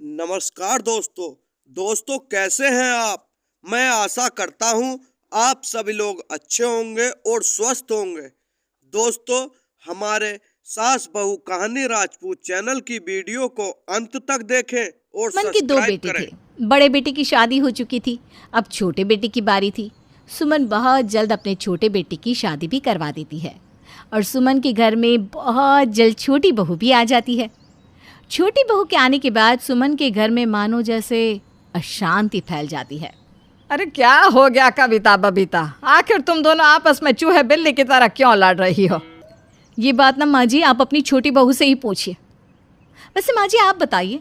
नमस्कार दोस्तों कैसे हैं आप। मैं आशा करता हूं आप सभी लोग अच्छे होंगे और स्वस्थ होंगे। दोस्तों, हमारे सास बहू कहानी राजपूत चैनल की वीडियो को अंत तक देखें और सुमन के 2 सब्सक्राइब बेटे करें। थे। बड़े बेटे की शादी हो चुकी थी, अब छोटे बेटे की बारी थी। सुमन बहुत जल्द अपने छोटे बेटे की शादी भी करवा देती है और सुमन के घर में बहुत जल्द छोटी बहू भी आ जाती है। छोटी बहू के आने के बाद सुमन के घर में मानो जैसे अशांति फैल जाती है। अरे क्या हो गया कविता बबीता, आखिर तुम दोनों आपस में चूहे बिल्ली की तरह क्यों लड़ रही हो? ये बात ना माँ जी आप अपनी छोटी बहू से ही पूछिए। वैसे माँ जी आप बताइए,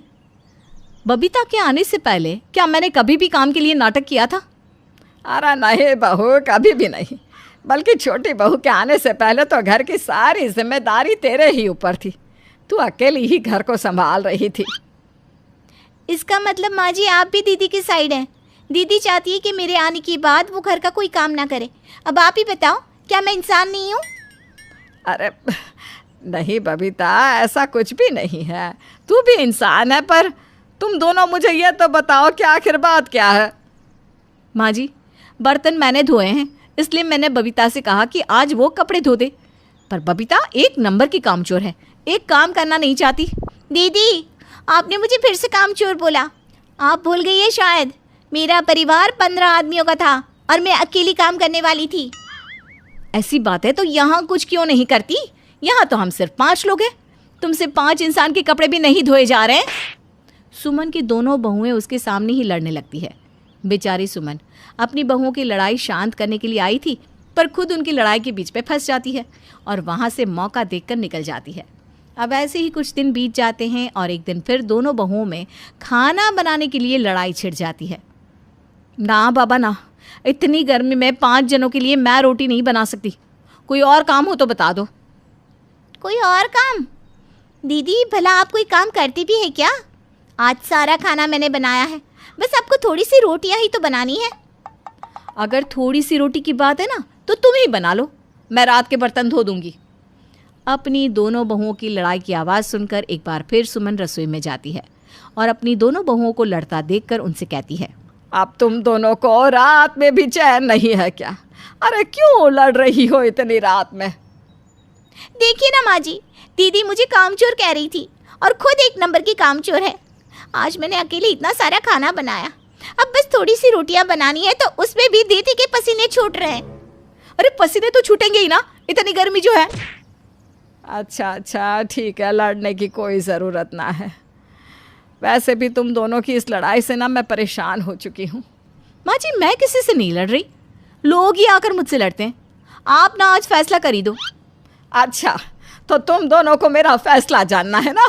बबीता के आने से पहले क्या मैंने कभी भी काम के लिए नाटक किया था? अरे नहीं बहू, कभी भी नहीं। बल्कि छोटी बहू के आने से पहले तो घर की सारी जिम्मेदारी तेरे ही ऊपर थी। तू अकेली ही घर को संभाल रही थी। इसका मतलब माँ जी आप भी दीदी की साइड हैं। दीदी चाहती है कि मेरे आने के बाद वो घर का कोई काम ना करे। अब आप ही बताओ, क्या मैं इंसान नहीं हूँ? अरे नहीं बबीता, ऐसा कुछ भी नहीं है। तू भी इंसान है, पर तुम दोनों मुझे ये तो बताओ कि आखिर बात क्या है? माँ जी, बर्तन मैंने धोए हैं, इसलिए मैंने बबीता से कहा कि आज वो कपड़े धो दे। पर बबीता एक नंबर की कामचोर है, एक काम करना नहीं चाहती। दीदी, आपने मुझे फिर से कामचोर बोला। आप भूल गई है शायद, मेरा परिवार 15 आदमियों का था और मैं अकेली काम करने वाली थी। ऐसी बात है तो यहाँ कुछ क्यों नहीं करती? यहाँ तो हम सिर्फ 5 लोग हैं, तुमसे 5 इंसान के कपड़े भी नहीं धोए जा रहे हैं। सुमन की दोनों बहुएं उसके सामने ही लड़ने लगती है। बेचारी सुमन अपनी बहुओं की लड़ाई शांत करने के लिए आई थी, पर खुद उनकी लड़ाई के बीच में फंस जाती है और वहाँ से मौका देखकर निकल जाती है। अब ऐसे ही कुछ दिन बीत जाते हैं और एक दिन फिर दोनों बहुओं में खाना बनाने के लिए लड़ाई छिड़ जाती है। ना बाबा ना, इतनी गर्मी में 5 जनों के लिए मैं रोटी नहीं बना सकती। कोई और काम हो तो बता दो। कोई और काम? दीदी, भला आप कोई काम करती भी है क्या? आज सारा खाना मैंने बनाया है, बस आपको थोड़ी सी रोटियां ही तो बनानी है। अगर थोड़ी सी रोटी की बात है ना, तो तुम ही बना लो, मैं रात के बर्तन धो दूंगी। अपनी दोनों बहुओं की लड़ाई की आवाज़ सुनकर एक बार फिर सुमन रसोई में जाती है और अपनी दोनों बहुओं को लड़ता देखकर उनसे कहती है, अब तुम दोनों को रात में भी चैन नहीं है क्या? अरे क्यों लड़ रही हो इतनी रात में? देखिए ना माँ जी, दीदी मुझे कामचोर कह रही थी और खुद एक नंबर की कामचोर है। आज मैंने अकेले इतना सारा खाना बनाया, अब बस थोड़ी सी रोटियां बनानी है तो उसमें भी दीदी के पसीने छूट रहे हैं। अरे पसीने तो छूटेंगे ही ना, इतनी गर्मी जो है। अच्छा ठीक है, लड़ने की कोई ज़रूरत ना है। वैसे भी तुम दोनों की इस लड़ाई से ना मैं परेशान हो चुकी हूँ। माँ जी, मैं किसी से नहीं लड़ रही, लोग ही आकर मुझसे लड़ते हैं। आप ना आज फैसला कर ही दो। अच्छा, तो तुम दोनों को मेरा फैसला जानना है ना?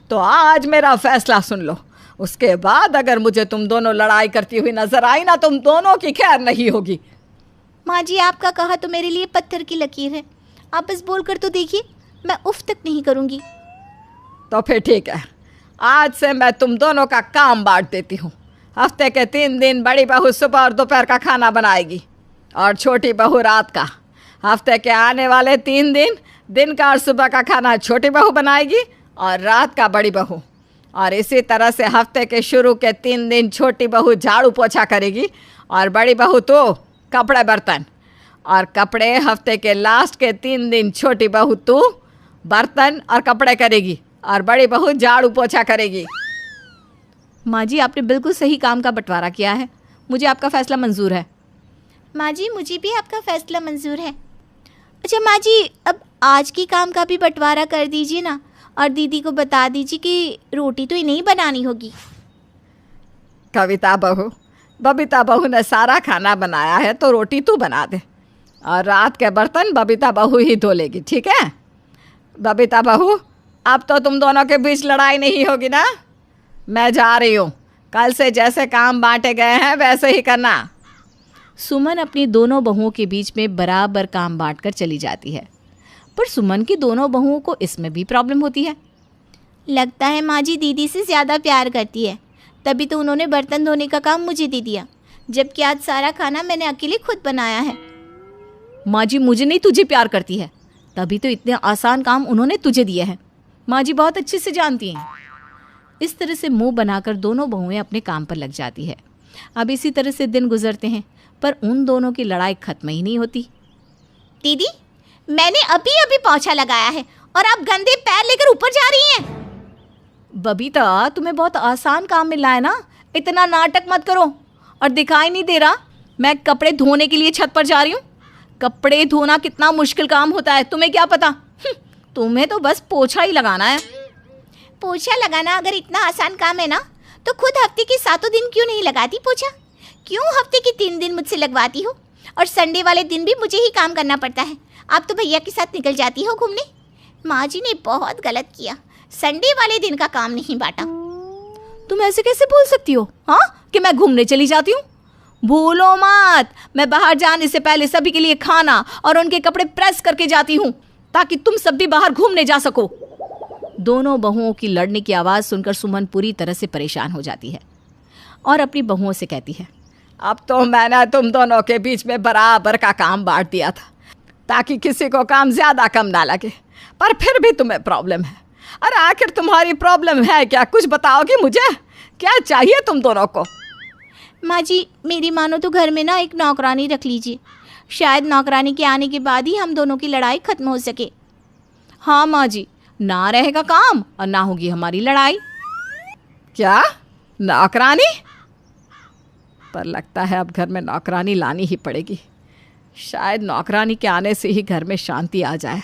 तो आज मेरा फैसला सुन लो। उसके बाद अगर मुझे तुम दोनों लड़ाई करती हुई नजर आई ना, तुम दोनों की खैर नहीं होगी। माँ जी, आपका कहा तो मेरे लिए पत्थर की लकीर है। आप बस बोल कर तो देखिए, मैं उफ तक नहीं करूँगी। तो फिर ठीक है, आज से मैं तुम दोनों का काम बांट देती हूँ। हफ्ते के 3 दिन बड़ी बहू सुबह और दोपहर का खाना बनाएगी और छोटी बहू रात का। हफ्ते के आने वाले 3 दिन का और सुबह का खाना छोटी बहू बनाएगी और रात का बड़ी बहू। और इसी तरह से हफ्ते के शुरू के 3 दिन छोटी बहू झाड़ू पोछा करेगी और बड़ी बहू तो कपड़े बर्तन। और कपड़े हफ्ते के लास्ट के 3 दिन छोटी बहू तो बर्तन और कपड़े करेगी और बड़ी बहू झाड़ू पोछा करेगी। माँ जी, आपने बिल्कुल सही काम का बंटवारा किया है, मुझे आपका फैसला मंजूर है। माँ जी, मुझे भी आपका फैसला मंजूर है। अच्छा माँ जी, अब आज की काम का भी बंटवारा कर दीजिए ना, और दीदी को बता दीजिए कि रोटी तो इन्हें ही बनानी होगी। कविता बहू, बबीता बहू ने सारा खाना बनाया है तो रोटी तू बना दे और रात के बर्तन बबीता बहू ही धो लेगी, ठीक है? बबीता बहू, अब तो तुम दोनों के बीच लड़ाई नहीं होगी ना? मैं जा रही हूँ, कल से जैसे काम बांटे गए हैं वैसे ही करना। सुमन अपनी दोनों बहुओं के बीच में बराबर काम बांटकर चली जाती है, पर सुमन की दोनों बहुओं को इसमें भी प्रॉब्लम होती है। लगता है माँ जी दीदी से ज़्यादा प्यार करती है, तभी तो उन्होंने बर्तन धोने का काम मुझे दे दिया, जबकि आज सारा खाना मैंने अकेले खुद बनाया है। माँ जी, मुझे नहीं, तुझे प्यार करती है, तभी तो इतने आसान काम उन्होंने तुझे दिए हैं। माँ जी बहुत अच्छे से जानती हैं। इस तरह से मुंह बनाकर दोनों बहुएं अपने काम पर लग जाती है। अब इसी तरह से दिन गुजरते हैं, पर उन दोनों की लड़ाई खत्म ही नहीं होती। दीदी, मैंने अभी अभी पोछा लगाया है और आप गंदे पैर लेकर ऊपर जा रही हैं। बबीता, तुम्हें बहुत आसान काम मिला है ना, इतना नाटक मत करो। और दिखाई नहीं दे रहा मैं कपड़े धोने के लिए छत पर जा रही हूँ? कपड़े धोना कितना मुश्किल काम होता है, तुम्हें क्या पता? तुम्हें तो बस पोछा ही लगाना है। पोछा लगाना अगर इतना आसान काम है ना, तो खुद हफ्ते के 7 दिन क्यों नहीं लगाती पोछा? क्यों हफ्ते के 3 दिन मुझसे लगवाती हो और संडे वाले दिन भी मुझे ही काम करना पड़ता है? आप तो भैया के साथ निकल जाती हो घूमने। माँ जी ने बहुत गलत किया, संडे वाले दिन का काम नहीं बांटा। तुम ऐसे कैसे बोल सकती हो हाँ, कि मैं घूमने चली जाती हूँ? भूलो मत, मैं बाहर जाने से पहले सभी के लिए खाना और उनके कपड़े प्रेस करके जाती हूँ, ताकि तुम सब भी बाहर घूमने जा सको। दोनों बहुओं की लड़ने की आवाज़ सुनकर सुमन पूरी तरह से परेशान हो जाती है और अपनी बहुओं से कहती है, अब तो मैंने तुम दोनों के बीच में बराबर का काम बांट दिया था, ताकि किसी को काम ज़्यादा कम ना लगे, पर फिर भी तुम्हें प्रॉब्लम है। अरे आखिर तुम्हारी प्रॉब्लम है क्या? कुछ बताओगी मुझे? क्या चाहिए तुम दोनों को? माँ जी, मेरी मानो तो घर में ना एक नौकरानी रख लीजिए, शायद नौकरानी के आने के बाद ही हम दोनों की लड़ाई खत्म हो सके। हाँ माँ जी, ना रहेगा काम और ना होगी हमारी लड़ाई। क्या नौकरानी? पर लगता है अब घर में नौकरानी लानी ही पड़ेगी। शायद नौकरानी के आने से ही घर में शांति आ जाए।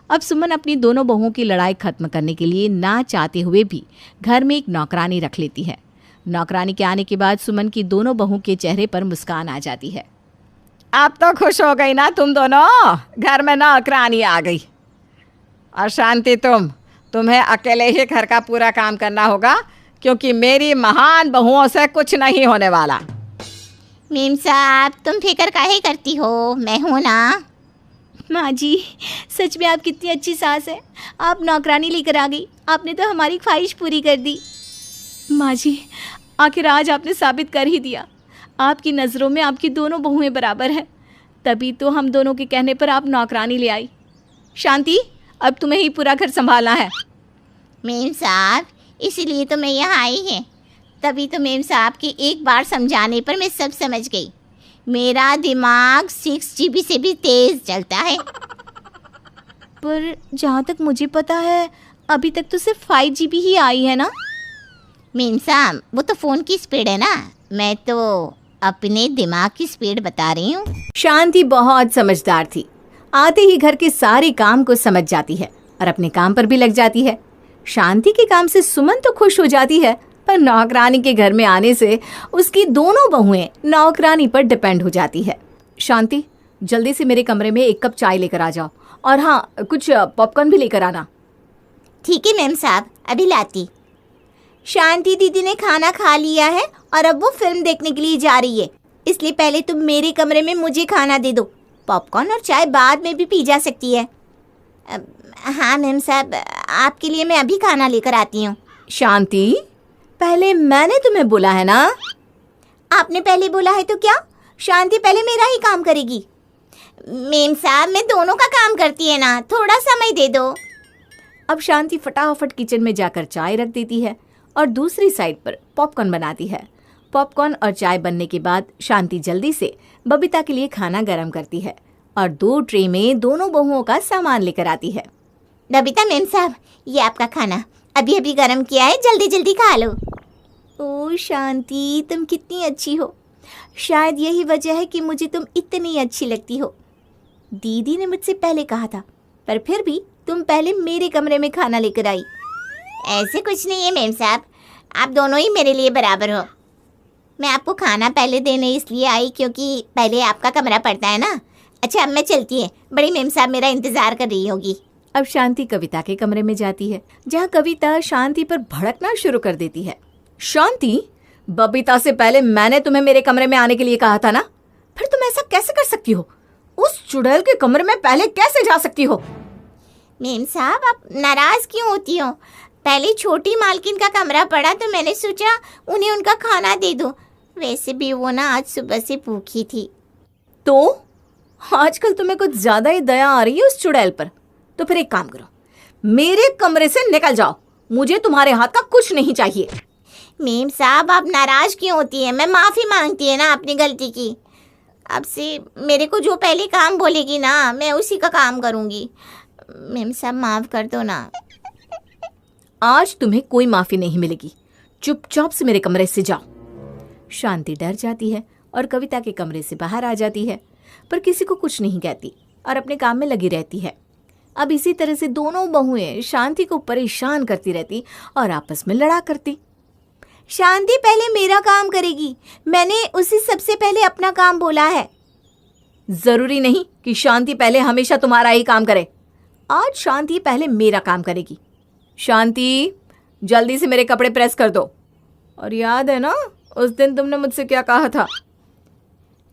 अब सुमन अपनी दोनों बहुओं की लड़ाई खत्म करने के लिए ना चाहते हुए भी घर में एक नौकरानी रख लेती है। नौकरानी के आने के बाद सुमन की दोनों बहुओं के चेहरे पर मुस्कान आ जाती है। अब तो खुश हो गई ना तुम दोनों, घर में नौकरानी आ गई। और शांति, तुम्हें अकेले ही घर का पूरा काम करना होगा, क्योंकि मेरी महान बहुओं से कुछ नहीं होने वाला। मेम साहब, तुम फिक्र काहे करती हो, मैं हूँ ना। माँ जी, सच में आप कितनी अच्छी सास है, आप नौकरानी लेकर आ गई, आपने तो हमारी ख्वाहिश पूरी कर दी। माँ जी, आखिर आज आपने साबित कर ही दिया, आपकी नज़रों में आपकी दोनों बहुएं बराबर हैं, तभी तो हम दोनों के कहने पर आप नौकरानी ले आई। शांति, अब तुम्हें ही पूरा घर संभालना है। मेम साहब, इसीलिए तो मैं यहाँ आई है, तभी तो मेम साहब के एक बार समझाने पर मैं सब समझ गई। मेरा दिमाग 6 GB से भी तेज़ चलता है। पर जहाँ तक मुझे पता है अभी तक तो सिर्फ 5 GB ही आई है ना। मेम साहब, वो तो फ़ोन की स्पीड है ना, मैं तो अपने दिमाग की स्पीड बता रही हूँ। शांति बहुत समझदार थी, आते ही घर के सारे काम को समझ जाती है और अपने काम पर भी लग जाती है। शांति के काम से सुमन तो खुश हो जाती है, पर नौकरानी के घर में आने से उसकी दोनों बहुएं नौकरानी पर डिपेंड हो जाती है। शांति, जल्दी से मेरे कमरे में 1 कप चाय लेकर आ जाओ, और हाँ, कुछ पॉपकॉर्न भी लेकर आना। ठीक है मेम साहब, अभी लाती। शांति दीदी ने खाना खा लिया है और अब वो फिल्म देखने के लिए जा रही है, इसलिए पहले तुम मेरे कमरे में मुझे खाना दे दो। पॉपकॉर्न और चाय बाद में भी पी जा सकती है। हाँ मेम साहब, आपके लिए मैं अभी खाना लेकर आती हूँ। शांति, पहले मैंने तुम्हें बोला है ना। आपने पहले बोला है तो क्या शांति पहले मेरा ही काम करेगी? मेम साहब, मैं दोनों का काम करती है ना, थोड़ा समय दे दो। अब शांति फटाफट किचन में जाकर चाय रख देती है और दूसरी साइड पर पॉपकॉर्न बनाती है। पॉपकॉर्न और चाय बनने के बाद शांति जल्दी से बबीता के लिए खाना गर्म करती है और 2 ट्रे में दोनों बहुओं का सामान लेकर आती है। बबीता मेम साहब, ये आपका खाना अभी अभी गर्म किया है, जल्दी जल्दी खा लो। ओ शांति, तुम कितनी अच्छी हो, शायद यही वजह है कि मुझे तुम इतनी अच्छी लगती हो। दीदी ने मुझसे पहले कहा था, पर फिर भी तुम पहले मेरे कमरे में खाना लेकर आई। ऐसे कुछ नहीं है मेम साहब, आप दोनों ही मेरे लिए बराबर हो। मैं आपको खाना पहले देने इसलिए आई क्योंकि पहले आपका कमरा पड़ता है ना। अच्छा, अब मैं चलती है, बड़ी मेम साहब मेरा इंतज़ार कर रही होगी। अब शांति कविता के कमरे में जाती है, जहाँ कविता शांति पर भड़कना शुरू कर देती है। शांति, बबीता से पहले मैंने तुम्हें मेरे कमरे में आने के लिए कहा था ना, फिर तुम ऐसा कैसे कर सकती हो? उस चुड़ैल के कमरे में पहले कैसे जा सकती हो? मेम साहब, आप नाराज़ क्यों होती हो? पहले छोटी मालकिन का कमरा पड़ा तो मैंने सोचा उन्हें उनका खाना दे दूं। वैसे भी वो ना आज सुबह से भूखी थी। तो आजकल तुम्हें कुछ ज्यादा ही दया आ रही है उस चुड़ैल पर। तो फिर एक काम करो, मेरे कमरे से निकल जाओ मुझे तुम्हारे हाथ का कुछ नहीं चाहिए। मेम साहब आप नाराज क्यों होती है? मैं माफ़ी मांगती है ना अपनी गलती की। अब से मेरे को जो पहले काम बोलेगी ना मैं उसी का काम करूँगी। मेम साहब माफ़ कर दो ना। आज तुम्हें कोई माफी नहीं मिलेगी, चुपचाप से मेरे कमरे से जाओ। शांति डर जाती है और कविता के कमरे से बाहर आ जाती है, पर किसी को कुछ नहीं कहती और अपने काम में लगी रहती है। अब इसी तरह से दोनों बहुएं शांति को परेशान करती रहती और आपस में लड़ा करती। शांति पहले मेरा काम करेगी, मैंने उसे सबसे पहले अपना काम बोला है। जरूरी नहीं कि शांति पहले हमेशा तुम्हारा ही काम करे। आज शांति पहले मेरा काम करेगी। शांति, जल्दी से मेरे कपड़े प्रेस कर दो। और याद है ना उस दिन तुमने मुझसे क्या कहा था?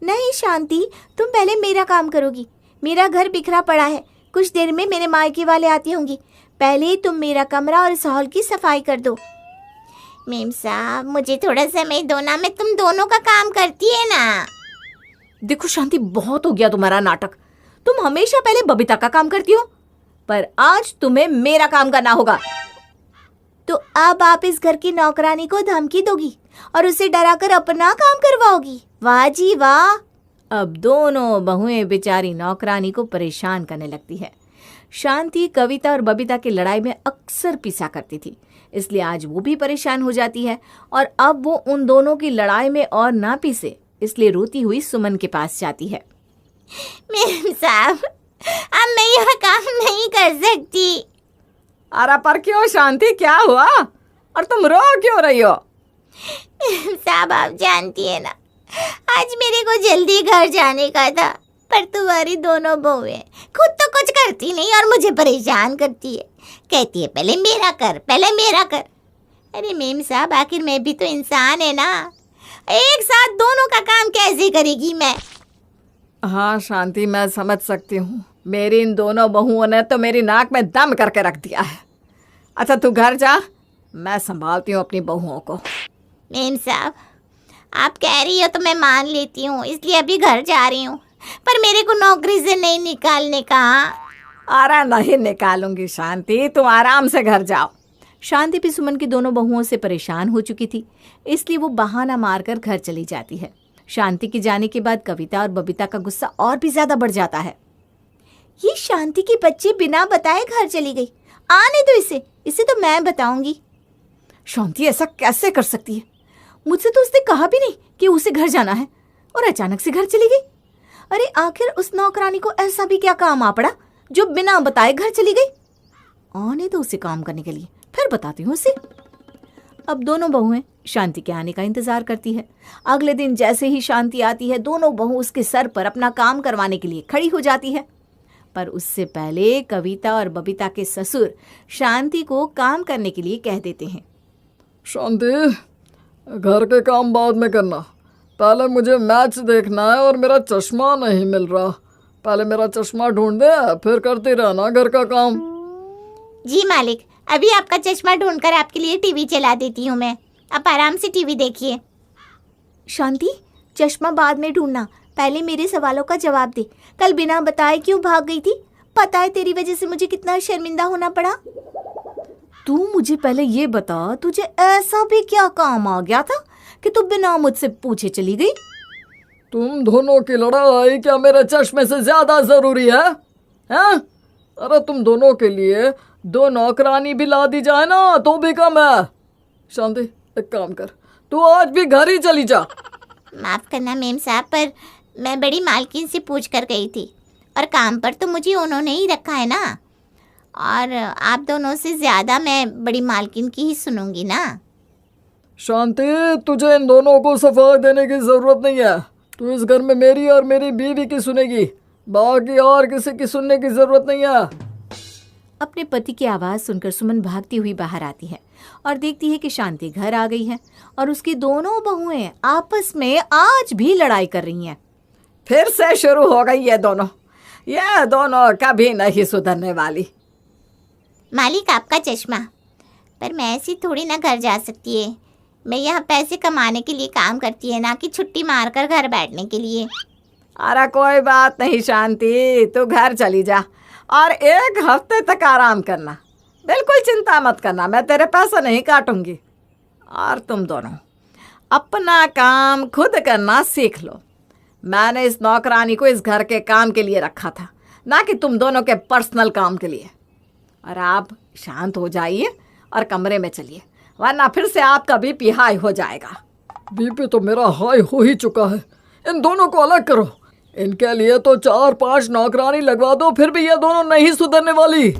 नहीं शांति, तुम पहले मेरा काम करोगी। मेरा घर बिखरा पड़ा है, कुछ देर में मेरे मायके वाले आती होंगी। पहले तुम मेरा कमरा और इस हॉल की सफाई कर दो। मेम साहब मुझे थोड़ा समय दो ना, मैं तुम दोनों का काम करती है ना। देखो शांति, बहुत हो गया तुम्हारा नाटक। तुम हमेशा पहले बबीता का काम करती हो, पर आज तुम्हें मेरा काम करना होगा। तो अब आप इस घर की नौकरानी को धमकी दोगी और उसे डराकर अपना काम करवाओगी? वाह जी वाह। अब दोनों बहुएं बेचारी नौकरानी को परेशान करने लगती है। शांति कविता और बबीता की लड़ाई में अक्सर पिसा करती थी, इसलिए आज वो भी परेशान हो जाती है और अब वो उन दोनों की लड़ाई में और ना पिसे, इसलिए रोती हुई सुमन के पास जाती है। मेम साहब अब मैं यह काम नहीं कर सकती। अरे पर क्यों शांति, क्या हुआ और तुम रो क्यों रही हो? मेम साहब आप जानती है ना, आज मेरे को जल्दी घर जाने का था, पर तुम्हारी दोनों बहुएं खुद तो कुछ करती नहीं और मुझे परेशान करती है। कहती है पहले मेरा कर, पहले मेरा कर। अरे मेम साहब आखिर मैं भी तो इंसान है ना, एक साथ दोनों का काम कैसे करेगी मैं? हाँ शांति, मैं समझ सकती हूँ। मेरी इन दोनों बहुओं ने तो मेरी नाक में दम करके रख दिया है। अच्छा तू घर जा, मैं संभालती हूँ अपनी बहुओं को। मेम साहब आप कह रही हो तो मैं मान लेती हूँ, इसलिए अभी घर जा रही हूँ, पर मेरे को नौकरी से नहीं निकालने का। अरे नहीं निकालूंगी शांति, तुम आराम से घर जाओ। शांति भी सुमन की दोनों बहुओं से परेशान हो चुकी थी, इसलिए वो बहाना मारकर घर चली जाती है। शांति के जाने के बाद कविता और बबीता का गुस्सा और भी ज्यादा बढ़ जाता है। ये शांति की बच्ची बिना बताए घर चली गई, आने दो इसे तो मैं बताऊंगी। शांति ऐसा कैसे कर सकती है? मुझसे तो उसने कहा भी नहीं कि उसे घर जाना है और अचानक से घर चली गई। अरे आखिर उस नौकरानी को ऐसा भी क्या काम आ पड़ा जो बिना बताए घर चली गई? आने दो उसे काम करने के लिए, फिर बताती हूँ उसे। अब दोनों बहुएं शांति के आने का इंतजार करती है। अगले दिन जैसे ही शांति आती है, दोनों बहू उसके सर पर अपना काम करवाने के लिए खड़ी हो जाती है। पर उससे पहले कविता और बबीता के ससुर शांति को काम करने के लिए कह देते हैं। शांति, घर के काम बाद में करना, पहले मुझे मैच देखना है और मेरा चश्मा नहीं मिल रहा। पहले मेरा चश्मा ढूंढ दे, फिर करती रहना घर का काम। जी मालिक, अभी आपका चश्मा ढूंढकर आपके लिए टीवी चला देती हूँ मैं, आप आराम से टीवी देखिए। शांति, चश्मा बाद में ढूंढना, पहले मेरे सवालों का जवाब दे। कल बिना बताए क्यों भाग गई थी? पता है तेरी वजह से मुझे कितना शर्मिंदा होना पड़ा। तू मुझे पहले ये बता, तुझे ऐसा भी क्या काम आ गया था कि तू बिना मुझसे पूछे चली गई? तुम दोनों की लड़ाई क्या मेरे चश्मे से ज्यादा जरूरी है? हैं? अरे तुम दोनों के लिए 2 नौकरानी भी ला दी जाए ना तो भी कम है। शांति एक काम कर, तू आज भी घर ही चली जा। माफ़ करना मेम साहब, पर मैं बड़ी मालकिन से पूछ कर गई थी और काम पर तो मुझे उन्होंने ही रखा है ना, और आप दोनों से ज़्यादा मैं बड़ी मालकिन की ही सुनूंगी ना। शांति, तुझे इन दोनों को सफाई देने की जरूरत नहीं है। तू इस घर में मेरी और मेरी बीवी की सुनेगी, बाकी और किसी की सुनने की जरूरत नहीं है। अपने पति की आवाज़ सुनकर सुमन भागती हुई बाहर आती है और देखती है कि शांति घर आ गई है और उसकी दोनों बहुएं आपस में आज भी लड़ाई कर रही हैं। फिर से शुरू हो गई ये दोनों कभी नहीं सुधरने वाली। मालिक आपका चश्मा, पर मैं ऐसी थोड़ी ना घर जा सकती है। मैं यहाँ पैसे कमाने के लिए काम करती है, ना कि छुट्टी मारकर घर बैठने के लिए। अरे कोई बात नहीं शांति, तू घर चली जा और 1 हफ्ते तक आराम करना। बिल्कुल चिंता मत करना, मैं तेरे पैसे नहीं काटूंगी। और तुम दोनों अपना काम खुद करना सीख लो। मैंने इस नौकरानी को इस घर के काम के लिए रखा था, ना कि तुम दोनों के पर्सनल काम के लिए। और आप शांत हो जाइए और कमरे में चलिए, वरना फिर से आपका बीपी हाई हो जाएगा। बीपी तो मेरा हाई हो ही चुका है। इन दोनों को अलग करो। इनके लिए तो 4-5 नौकरानी लगवा दो, फिर भी ये दोनों नहीं सुधरने वाली।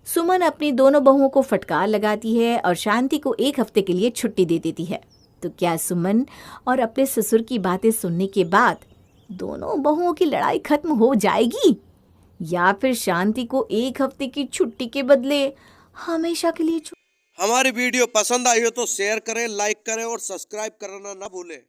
सुमन अपनी दोनों बहुओं को फटकार लगाती है और शांति को 1 हफ्ते के लिए छुट्टी दे देती है। तो क्या सुमन और अपने ससुर की बातें सुनने के बाद दोनों बहुओं की लड़ाई खत्म हो जाएगी, या फिर शांति को 1 हफ्ते की छुट्टी के बदले हमेशा के लिए हमारी वीडियो पसंद आई हो तो शेयर करें, लाइक करें और सब्सक्राइब करना ना भूलें।